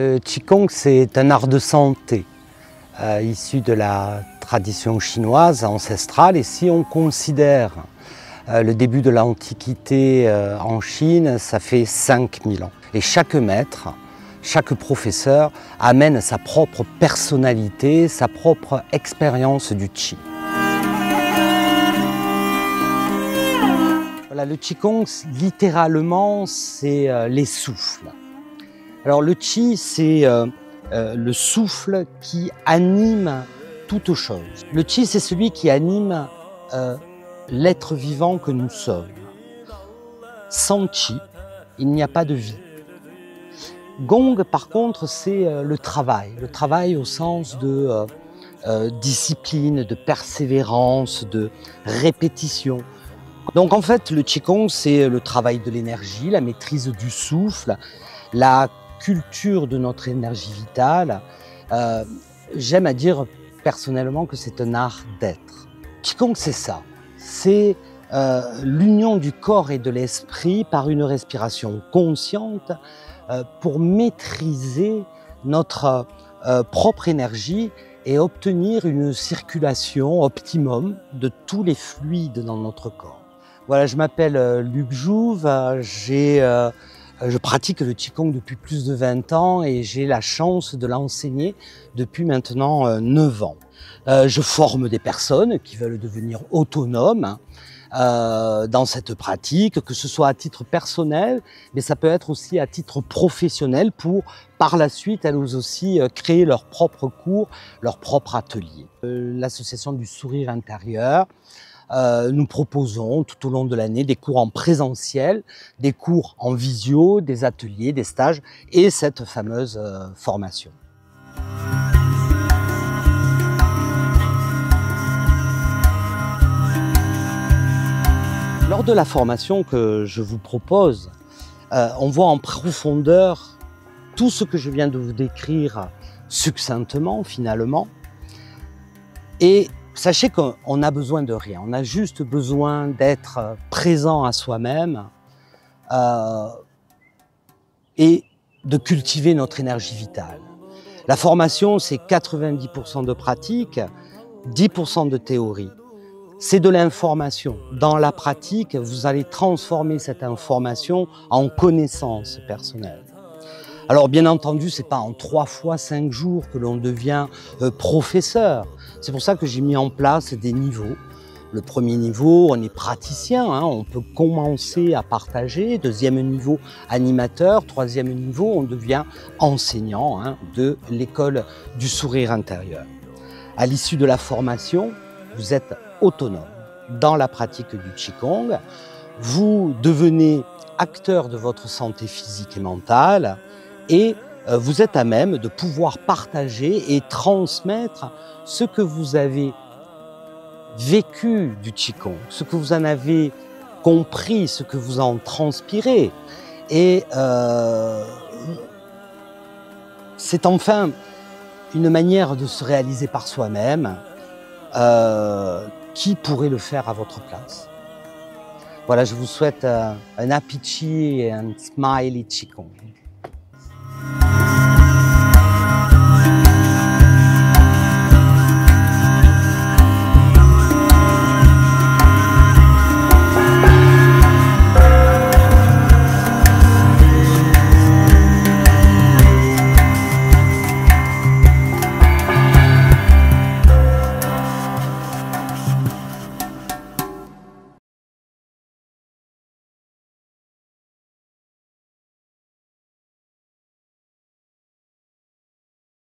Le Qigong, c'est un art de santé issu de la tradition chinoise ancestrale. Et si on considère le début de l'Antiquité en Chine, ça fait 5000 ans. Et chaque maître, chaque professeur amène sa propre personnalité, sa propre expérience du Qi. Voilà, le Qigong, littéralement, c'est les souffles. Alors le Qi, c'est le souffle qui anime toute chose. Le Qi, c'est celui qui anime l'être vivant que nous sommes. Sans Qi, il n'y a pas de vie. Gong, par contre, c'est le travail au sens de discipline, de persévérance, de répétition. Donc en fait, le Qigong, c'est le travail de l'énergie, la maîtrise du souffle, la culture de notre énergie vitale. J'aime à dire personnellement que c'est un art d'être. Qigong, c'est ça. C'est l'union du corps et de l'esprit par une respiration consciente pour maîtriser notre propre énergie et obtenir une circulation optimum de tous les fluides dans notre corps. Voilà, je m'appelle Luc Jouve, je pratique le Qigong depuis plus de 20 ans et j'ai la chance de l'enseigner depuis maintenant 9 ans. Je forme des personnes qui veulent devenir autonomes dans cette pratique, que ce soit à titre personnel, mais ça peut être aussi à titre professionnel pour, par la suite, elles aussi créer leur propre cours, leur propre atelier. L'association du sourire intérieur, nous proposons tout au long de l'année des cours en présentiel, des cours en visio, des ateliers, des stages et cette fameuse formation. Lors de la formation que je vous propose, on voit en profondeur tout ce que je viens de vous décrire succinctement finalement. Et sachez qu'on n'a besoin de rien, on a juste besoin d'être présent à soi-même et de cultiver notre énergie vitale. La formation, c'est 90% de pratique, 10% de théorie. C'est de l'information. Dans la pratique, vous allez transformer cette information en connaissance personnelle. Alors bien entendu, c'est pas en 3 fois 5 jours que l'on devient professeur. C'est pour ça que j'ai mis en place des niveaux. Le premier niveau, on est praticien, on peut commencer à partager. Deuxième niveau, animateur. Troisième niveau, on devient enseignant de l'école du sourire intérieur. À l'issue de la formation, vous êtes autonome dans la pratique du Qigong. Vous devenez acteur de votre santé physique et mentale et vous êtes à même de pouvoir partager et transmettre ce que vous avez vécu du Qigong, ce que vous en avez compris, ce que vous en transpirez. Et c'est enfin une manière de se réaliser par soi-même. Qui pourrait le faire à votre place? Voilà, je vous souhaite un happy Qi et un smiley Qigong.